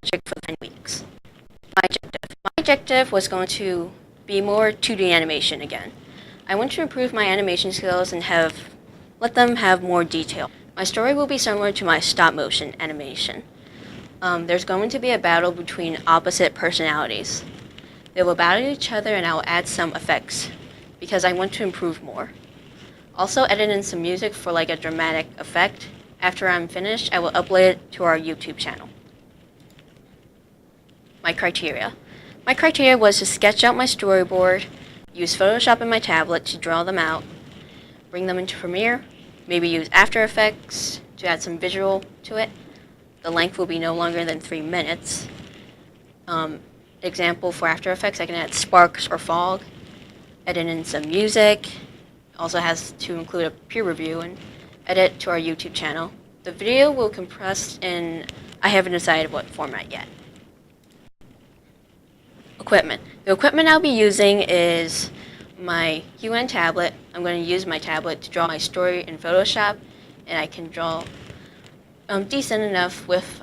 project for 9 weeks. My objective was going to be more 2D animation again. I want to improve my animation skills and let them have more detail. My story will be similar to my stop motion animation. There's going to be a battle between opposite personalities. They will battle each other and I will add some effects because I want to improve more. Also edit in some music for like a dramatic effect. After I'm finished, I will upload it to our YouTube channel. My criteria. My criteria was to sketch out my storyboard, use Photoshop in my tablet to draw them out, bring them into Premiere, maybe use After Effects to add some visual to it. The length will be no longer than 3 minutes. Example for After Effects, I can add sparks or fog, edit in some music, also has to include a peer review, and edit to our YouTube channel. The video will compress in, I haven't decided what format yet. Equipment. The equipment I'll be using is my UN tablet. I'm going to use my tablet to draw my story in Photoshop, and I can draw decent enough with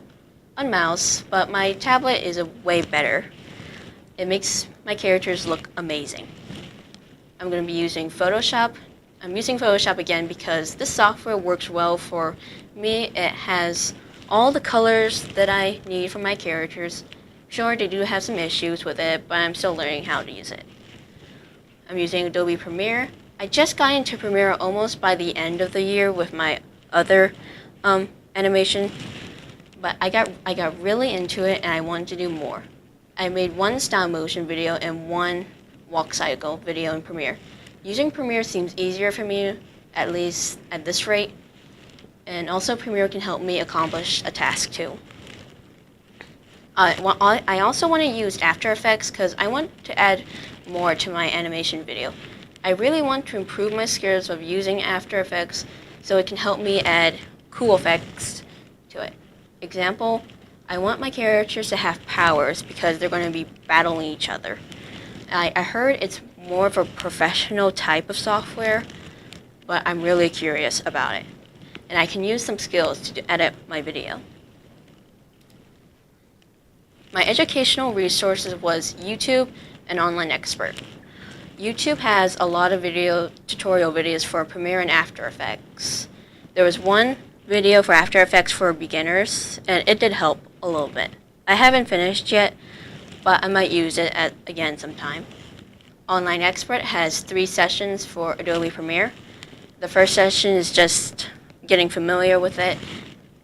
a mouse, but my tablet is way better. It makes my characters look amazing. I'm going to be using Photoshop. I'm using Photoshop again because this software works well for me. It has all the colors that I need for my characters. Sure, they do have some issues with it, but I'm still learning how to use it. I'm using Adobe Premiere. I just got into Premiere almost by the end of the year with my other animation, but I got really into it and I wanted to do more. I made 1 stop motion video and 1 walk cycle video in Premiere. Using Premiere seems easier for me, at least at this rate, and also Premiere can help me accomplish a task too. I also want to use After Effects because I want to add more to my animation video. I really want to improve my skills of using After Effects so it can help me add cool effects to it. Example, I want my characters to have powers because they're going to be battling each other. I heard it's more of a professional type of software, but I'm really curious about it. And I can use some skills to edit my video. My educational resources was YouTube and Online Expert. YouTube has a lot of tutorial videos for Premiere and After Effects. There was 1 video for After Effects for beginners, and it did help a little bit. I haven't finished yet, but I might use it again sometime. Online Expert has 3 sessions for Adobe Premiere. The first session is just getting familiar with it,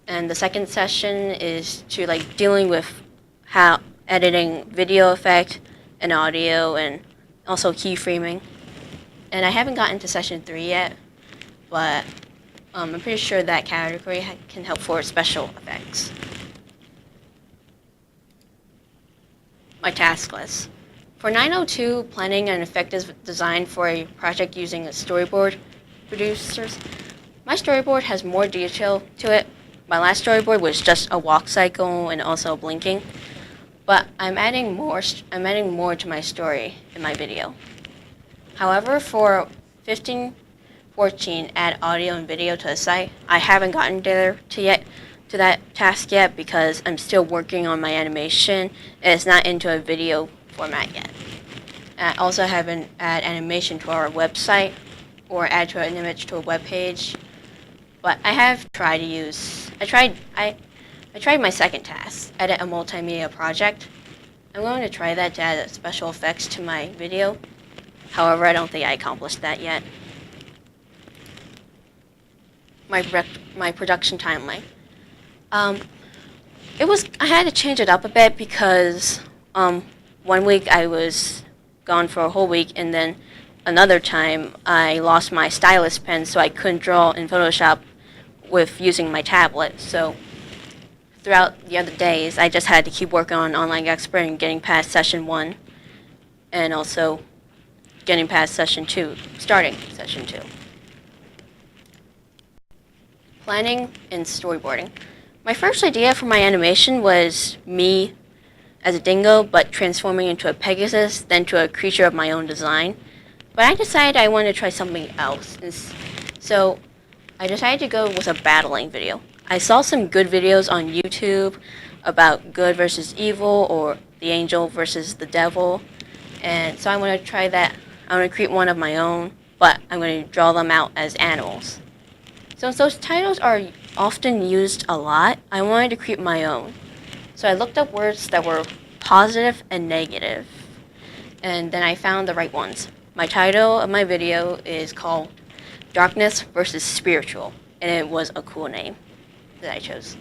and the second session is to dealing with how editing video effect and audio and also keyframing. And I haven't gotten to session 3 yet, but I'm pretty sure that category can help for special effects. My task list. For 902, planning an effective design for a project using a storyboard producers, my storyboard has more detail to it. My last storyboard was just a walk cycle and also blinking, but I'm adding more to my story in my video. However, for 1514, add audio and video to the site, I haven't gotten to that task yet because I'm still working on my animation and it's not into a video format yet. I also haven't add animation to our website or add to an image to a web page, but I have tried to use. I tried my second task, edit a multimedia project. I'm going to try that to add special effects to my video. However, I don't think I accomplished that yet. My production timeline. I had to change it up a bit because 1 week I was gone for a whole week, and then another time I lost my stylus pen, so I couldn't draw in Photoshop with using my tablet. So throughout the other days, I just had to keep working on Online Expert and getting past session 1, and also getting past session 2, starting session 2. Planning and storyboarding. My first idea for my animation was me as a dingo, but transforming into a Pegasus, then to a creature of my own design. But I decided I wanted to try something else. So I decided to go with a battling video. I saw some good videos on YouTube about good versus evil or the angel versus the devil. And so I'm going to try that. I'm going to create one of my own, but I'm going to draw them out as animals. Since those titles are often used a lot, I wanted to create my own. So I looked up words that were positive and negative, and then I found the right ones. My title of my video is called Darkness versus Spiritual, and it was a cool name that I chose.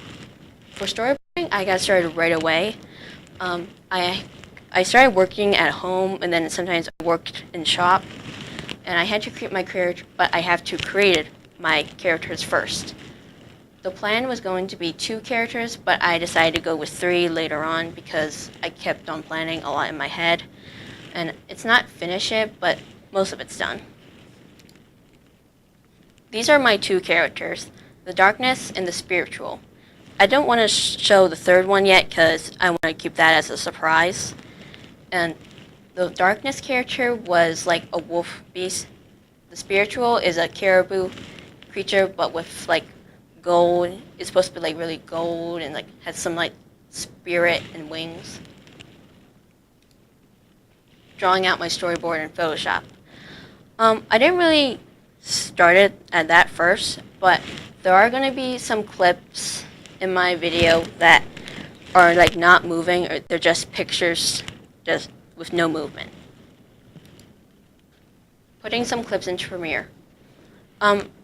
For storyboarding, I got started right away. I started working at home, and then sometimes I worked in shop, and I had to create my character, but I have to create my characters first. The plan was going to be 2 characters, but I decided to go with 3 later on because I kept on planning a lot in my head. And it's not finished yet, but most of it's done. These are my 2 characters, the Darkness and the Spiritual. I don't want to show the 3rd one yet because I want to keep that as a surprise. And the Darkness character was like a wolf beast. The Spiritual is a caribou creature, but with like gold. It's supposed to be like really gold and like has some like spirit and wings. Drawing out my storyboard in Photoshop. I didn't really start it at that first, but there are going to be some clips in my video that are like not moving, or they're just pictures just with no movement. Putting some clips into Premiere.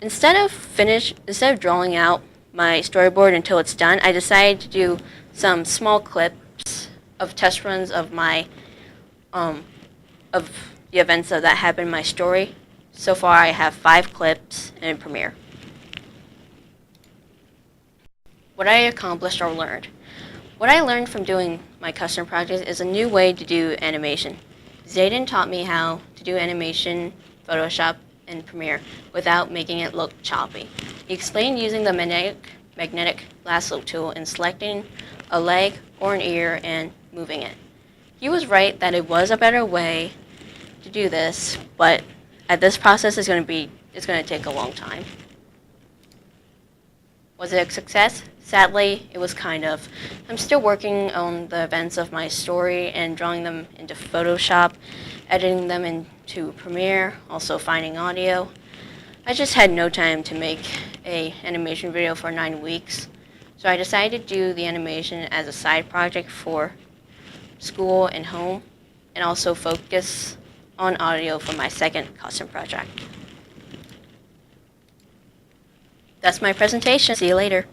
Instead of drawing out my storyboard until it's done, I decided to do some small clips of test runs of my of the events that happened in my story. So far, I have 5 clips in Premiere. What I accomplished or learned. What I learned from doing my custom projects is a new way to do animation. Zayden taught me how to do animation, Photoshop, and Premiere without making it look choppy. He explained using the magnetic lasso tool and selecting a leg or an ear and moving it. He was right that it was a better way to do this, but this process is going to take a long time. Was it a success? Sadly, it was kind of. I'm still working on the events of my story and drawing them into Photoshop, editing them into Premiere, also finding audio. I just had no time to make an animation video for 9 weeks, so I decided to do the animation as a side project for school and home, and also focus on audio for my second custom project. That's my presentation. See you later.